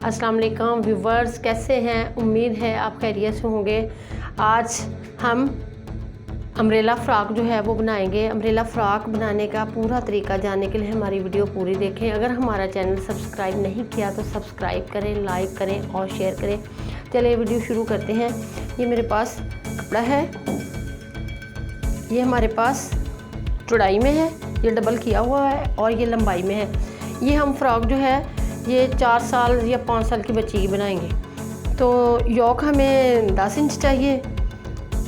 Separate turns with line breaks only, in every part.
अस्सलाम वालेकुम व्यूवर्स, कैसे हैं? उम्मीद है आप खैरियत से होंगे। आज हम अम्ब्रेला फ़्रॉक जो है वो बनाएंगे। अम्ब्रेला फ़्रॉक बनाने का पूरा तरीका जानने के लिए हमारी वीडियो पूरी देखें। अगर हमारा चैनल सब्सक्राइब नहीं किया तो सब्सक्राइब करें, लाइक करें और शेयर करें। चलिए वीडियो शुरू करते हैं। ये मेरे पास कपड़ा है, ये हमारे पास चौड़ाई में है, ये डबल किया हुआ है और ये लंबाई में है। ये हम फ़्रॉक जो है ये 4 साल या 5 साल की बच्ची की बनाएंगे। तो योक हमें 10 इंच चाहिए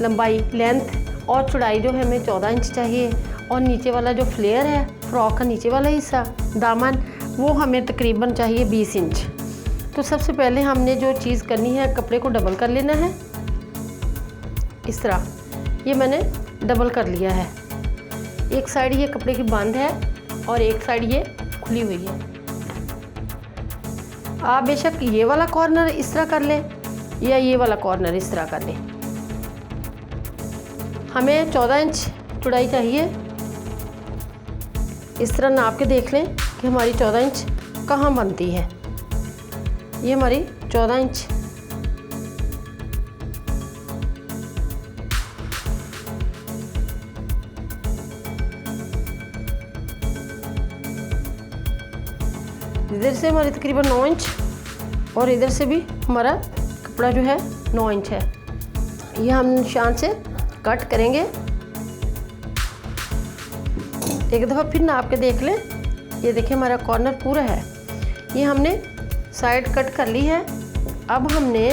लंबाई लेंथ, और चौड़ाई जो है हमें 14 इंच चाहिए। और नीचे वाला जो फ्लेयर है फ़्रॉक का नीचे वाला हिस्सा दामन, वो हमें तकरीबन चाहिए 20 इंच। तो सबसे पहले हमने जो चीज़ करनी है, कपड़े को डबल कर लेना है। इस तरह ये मैंने डबल कर लिया है। एक साइड ये कपड़े की बंद है और एक साइड ये खुली हुई है। आप बेशक ये वाला कॉर्नर इस तरह कर लें या ये वाला कॉर्नर इस तरह कर लें। हमें 14 इंच चौड़ाई चाहिए। इस तरह नाप के देख लें कि हमारी 14 इंच कहाँ बनती है। ये हमारी 14 इंच इधर से हमारी तकरीबन 9 इंच और इधर से भी हमारा कपड़ा जो है 9 इंच है। ये हम निशान से कट करेंगे। एक दफ़ा फिर नाप के देख लें। ये देखिए हमारा कॉर्नर पूरा है। ये हमने साइड कट कर ली है। अब हमने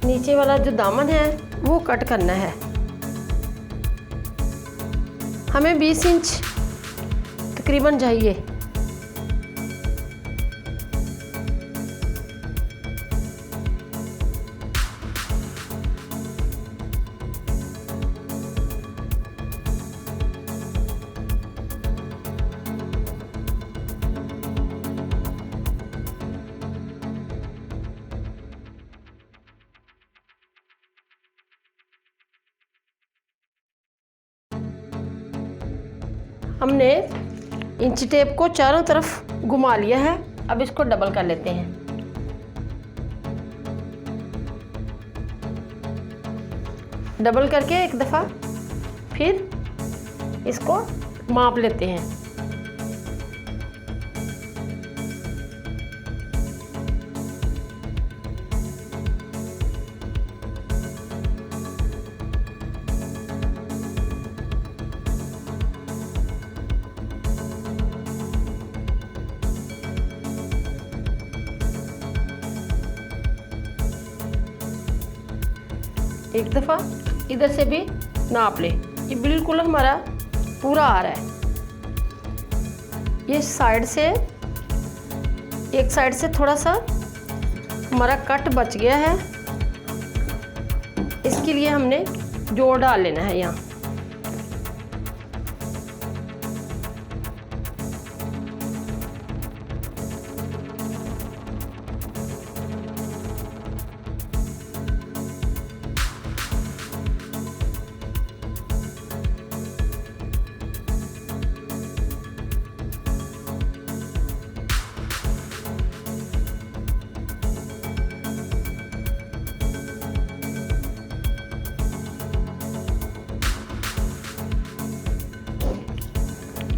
नीचे वाला जो दामन है वो कट करना है। हमें 20 इंच तकरीबन चाहिए। हमने इंच टेप को चारों तरफ घुमा लिया है। अब इसको डबल कर लेते हैं। डबल करके एक दफ़ा फिर इसको माप लेते हैं। एक दफ़ा इधर से भी नाप ले। ये बिल्कुल हमारा पूरा आ रहा है। ये साइड से एक साइड से थोड़ा सा हमारा कट बच गया है। इसके लिए हमने जोड़ डाल लेना है यहाँ।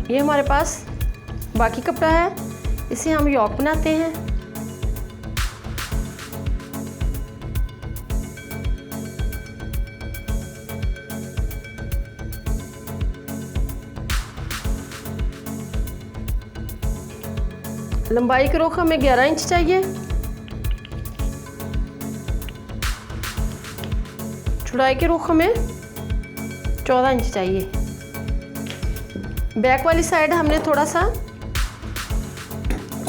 ये हमारे पास बाकी कपड़ा है, इसे हम योक बनाते हैं। लंबाई के रुख हमें 11 इंच चाहिए। चौड़ाई के रुख हमें 14 इंच चाहिए। बैक वाली साइड हमने थोड़ा सा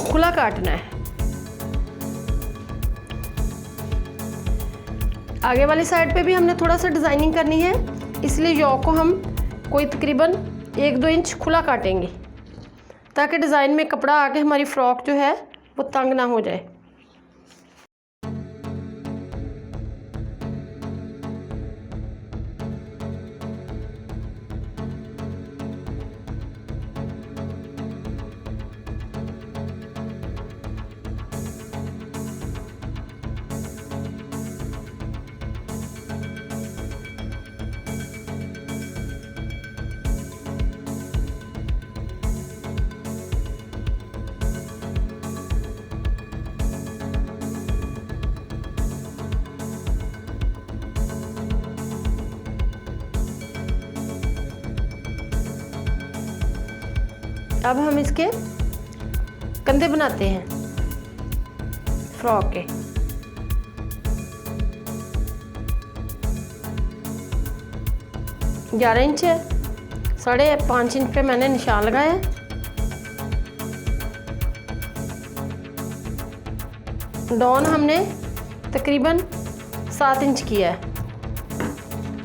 खुला काटना है। आगे वाली साइड पे भी हमने थोड़ा सा डिज़ाइनिंग करनी है, इसलिए योक को हम कोई तकरीबन 1-2 इंच खुला काटेंगे ताकि डिज़ाइन में कपड़ा आके हमारी फ़्रॉक जो है वो तंग ना हो जाए। अब हम इसके कंधे बनाते हैं फ्रॉक के। ग्यारह इंच है, 5.5 इंच पे मैंने निशान लगाया है। डाउन हमने तकरीबन 7 इंच किया है,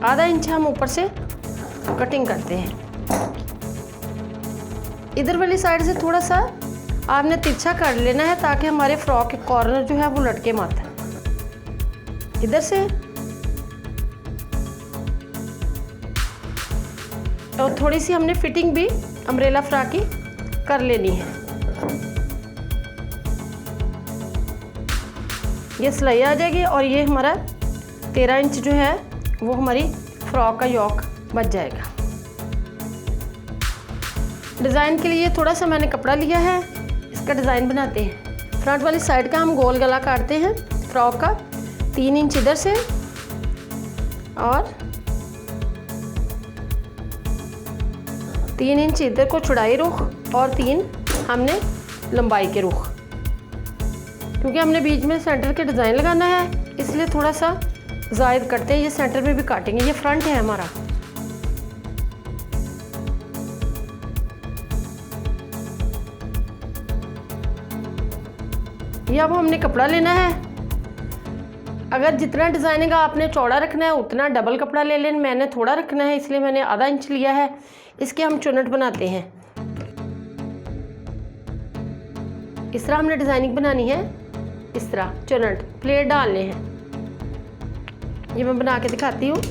आधा इंच हम ऊपर से कटिंग करते हैं। इधर वाली साइड से थोड़ा सा आपने तिरछा कर लेना है ताकि हमारे फ्रॉक के कॉर्नर जो है वो लटके मत। इधर से और थोड़ी सी हमने फिटिंग भी अम्ब्रेला फ्रॉक की कर लेनी है। ये सिलाई आ जाएगी और ये हमारा 13 इंच जो है वो हमारी फ्रॉक का योक बच जाएगा। डिज़ाइन के लिए थोड़ा सा मैंने कपड़ा लिया है, इसका डिज़ाइन बनाते हैं। फ्रंट वाली साइड का हम गोल गला काटते हैं फ्रॉक का, 3 इंच इधर से और 3 इंच इधर को चौड़ाई रुख और 3 हमने लंबाई के रुख। क्योंकि हमने बीच में सेंटर के डिज़ाइन लगाना है इसलिए थोड़ा सा ज़ायद करते हैं। ये सेंटर में भी काटेंगे, ये फ्रंट है हमारा। ये अब हमने कपड़ा लेना है। अगर जितना डिज़ाइनिंग का आपने चौड़ा रखना है उतना डबल कपड़ा ले लेना। मैंने थोड़ा रखना है इसलिए मैंने आधा इंच लिया है। इसके हम चुनट बनाते हैं। इस तरह हमने डिज़ाइनिंग बनानी है, इस तरह चुनट प्लेट डालने हैं। ये मैं बना के दिखाती हूँ।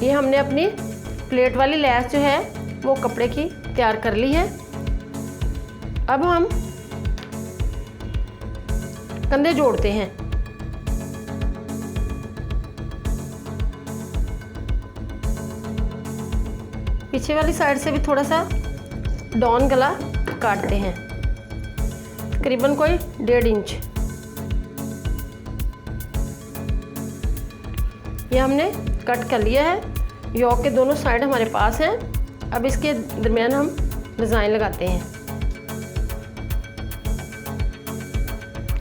ये हमने अपनी प्लेट वाली लैस जो है वो कपड़े की तैयार कर ली है। अब हम कंधे जोड़ते हैं। पीछे वाली साइड से भी थोड़ा सा डाउन गला काटते हैं, तकरीबन कोई 1.5 इंच। ये हमने कट कर लिया है। योक के दोनों साइड हमारे पास हैं। अब इसके दरमियान हम डिज़ाइन लगाते हैं।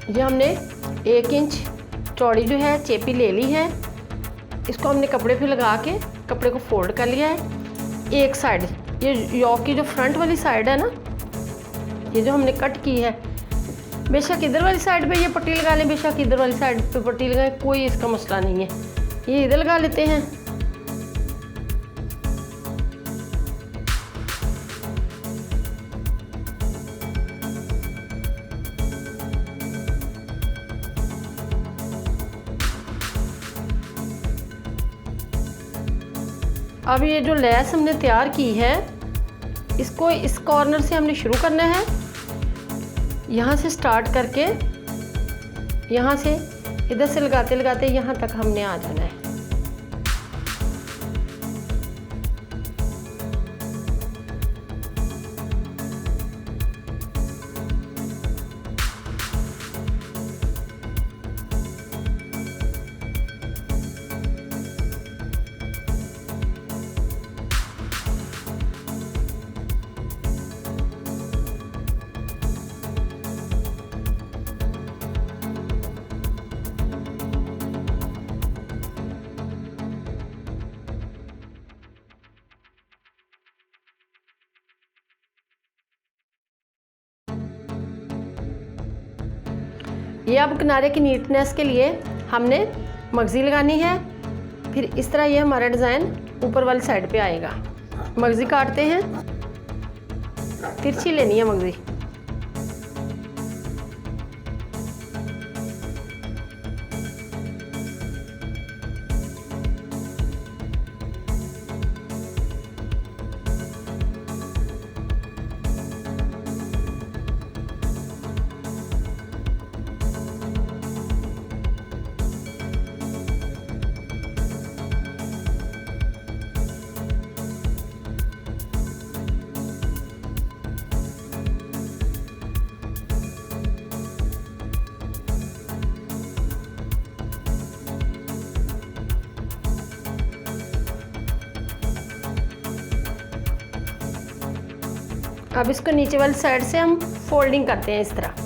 ये हमने 1 इंच चौड़ी जो है चेपी ले ली है। इसको हमने कपड़े पे लगा के कपड़े को फोल्ड कर लिया है। एक साइड, ये योक की जो फ्रंट वाली साइड है ना, ये जो हमने कट की है, बेशक इधर वाली साइड पे ये पट्टी लगा लें, बेशक इधर वाली साइड पे पट्टी लगाएं, कोई इसका मसला नहीं है। ये इधर लगा लेते हैं। अब ये जो लेस हमने तैयार की है इसको इस कॉर्नर से हमने शुरू करना है। यहाँ से स्टार्ट करके यहाँ से इधर से लगाते लगाते यहाँ तक हमने आ जाना है। ये अब किनारे की नीटनेस के लिए हमने मगज़ी लगानी है। फिर इस तरह ये हमारा डिज़ाइन ऊपर वाली साइड पे आएगा। मगज़ी काटते हैं, तिरछी लेनी है मगज़ी। अब इसको नीचे वाली साइड से हम फोल्डिंग करते हैं इस तरह।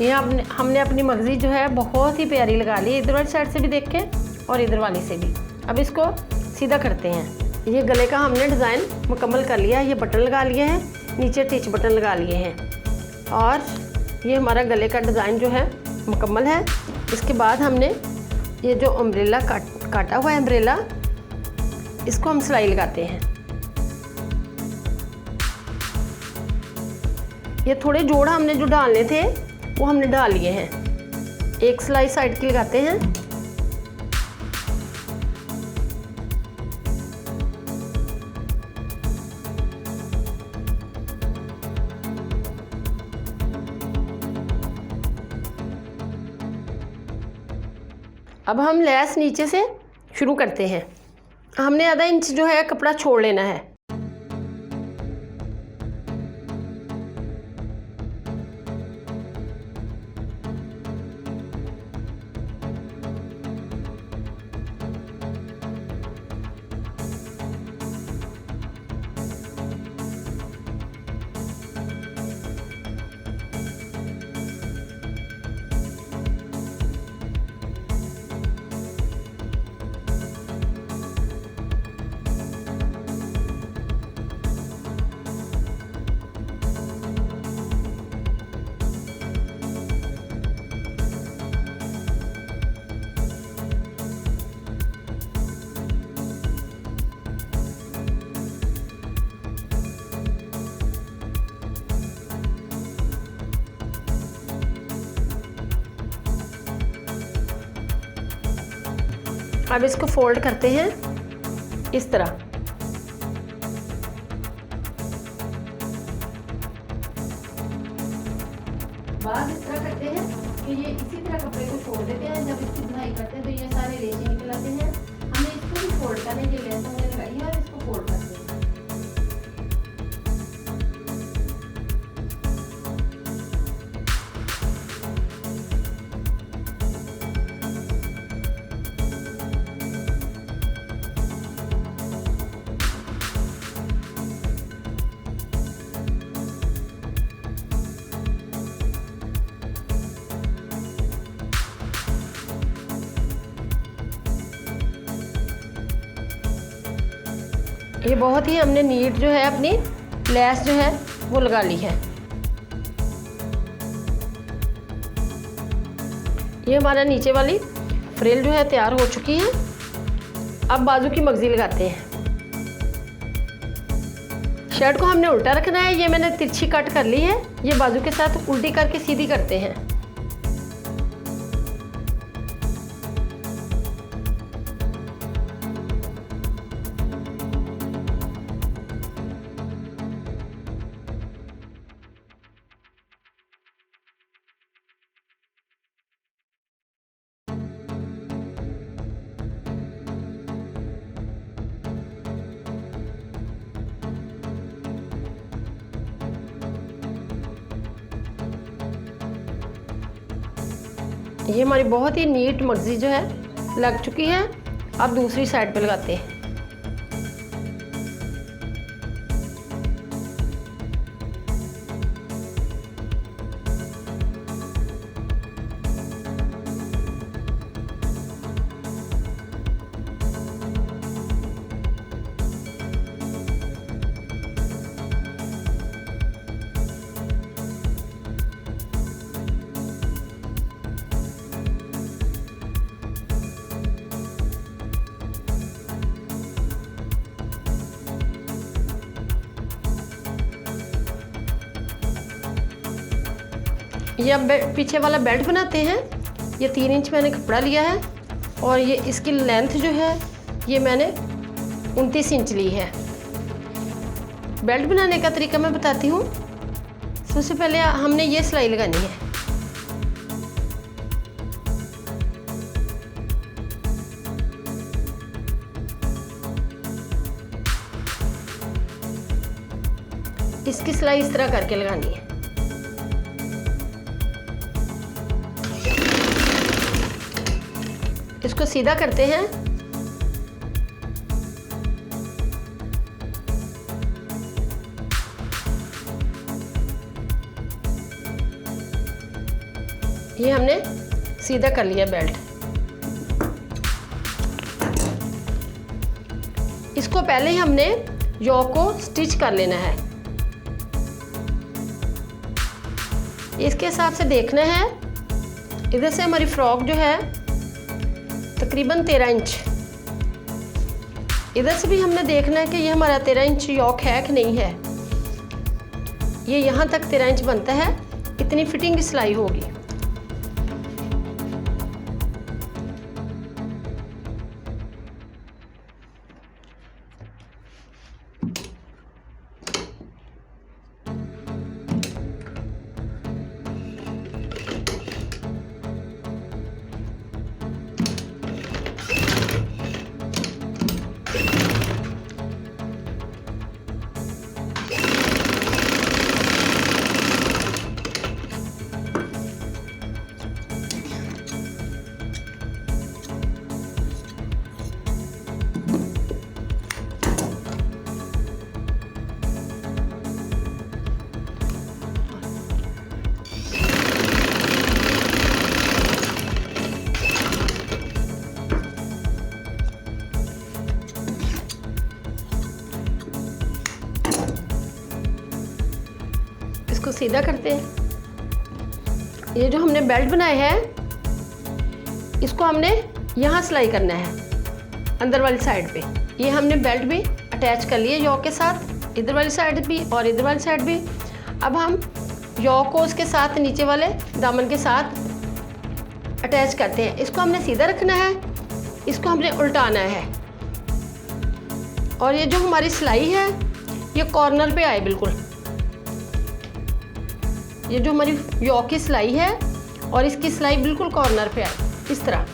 ये हमने अपनी मगजी जो है बहुत ही प्यारी लगा ली, इधर वाली साइड से भी देखें और इधर वाली से भी। अब इसको सीधा करते हैं। ये गले का हमने डिज़ाइन मुकम्मल कर लिया। ये बटन लगा लिए हैं, नीचे टिच बटन लगा लिए हैं और ये हमारा गले का डिज़ाइन जो है मुकम्मल है। इसके बाद हमने ये जो अम्ब्रेला काटा हुआ है अम्ब्रेला, इसको हम सिलाई लगाते हैं। ये थोड़े जोड़ हमने जो डालने थे वो हमने डाल लिए हैं। एक सिलाई साइड की लगाते हैं। अब हम लेस नीचे से शुरू करते हैं। हमने आधा इंच जो है कपड़ा छोड़ लेना है। अब इसको फोल्ड करते हैं इस तरह। बाद इस तरह करते हैं कि ये इसी तरह कपड़े को छोड़ देते हैं। जब इसकी बुनाई करते हैं तो ये सारे रेशे निकल आते हैं। हमें इसको भी फोल्ड करने के लिए हमने लगाई है और इसको फोल्ड करते हैं। ये बहुत ही हमने नीट जो है अपनी लेस जो है वो लगा ली है। ये हमारा नीचे वाली फ्रिल जो है तैयार हो चुकी है। अब बाजू की मगजी लगाते हैं। शर्ट को हमने उल्टा रखना है। ये मैंने तिरछी कट कर ली है। ये बाजू के साथ उल्टी करके सीधी करते हैं। ये हमारी बहुत ही नीट मगजी जो है लग चुकी है। अब दूसरी साइड पे लगाते हैं। ये अब पीछे वाला बेल्ट बनाते हैं। ये 3 इंच मैंने कपड़ा लिया है और ये इसकी लेंथ जो है ये मैंने 29 इंच ली है। बेल्ट बनाने का तरीका मैं बताती हूँ। सबसे पहले हमने ये सिलाई लगानी है। इसकी सिलाई इस तरह करके लगानी है। इसको सीधा करते हैं। ये हमने सीधा कर लिया बेल्ट। इसको पहले ही हमने योक को स्टिच कर लेना है। इसके हिसाब से देखना है। इधर से हमारी फ्रॉक जो है तकरीबन 13 इंच, इधर से भी हमने देखना है कि ये हमारा 13 इंच योक है कि नहीं है। ये यहाँ तक 13 इंच बनता है, इतनी फिटिंग की सिलाई होगी। इसको सीधा करते हैं। ये जो हमने बेल्ट बनाए हैं इसको हमने यहाँ सिलाई करना है अंदर वाली साइड पे। ये हमने बेल्ट भी अटैच कर लिए योक के साथ, इधर वाली साइड भी और इधर वाली साइड भी। अब हम योक को उसके साथ नीचे वाले दामन के साथ अटैच करते हैं। इसको हमने सीधा रखना है, इसको हमने उल्टाना है। और ये जो हमारी सिलाई है ये कॉर्नर पे आए बिल्कुल। ये जो हमारी योक की सिलाई है और इसकी सिलाई बिल्कुल कॉर्नर पे आए, इस तरह।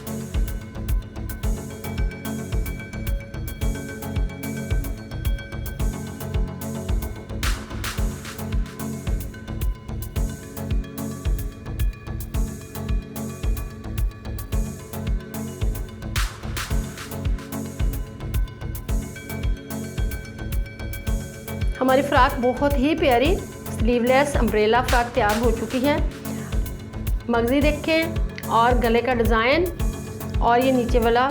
हमारी फ्रॉक बहुत ही प्यारी स्लीवलेस अम्ब्रेला फ्रॉक तैयार हो चुकी है। मगजी देखें और गले का डिज़ाइन और ये नीचे वाला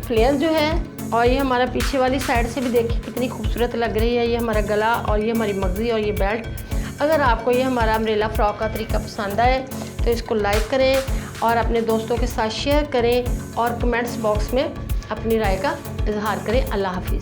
फ्लेयर जो है और ये हमारा पीछे वाली साइड से भी देखिए कितनी खूबसूरत लग रही है। ये हमारा गला और ये हमारी मगजी और ये बेल्ट। अगर आपको ये हमारा अम्ब्रेला फ्रॉक का तरीका पसंद आए तो इसको लाइक करें और अपने दोस्तों के साथ शेयर करें और कमेंट्स बॉक्स में अपनी राय का इजहार करें। अल्लाह हाफिज़।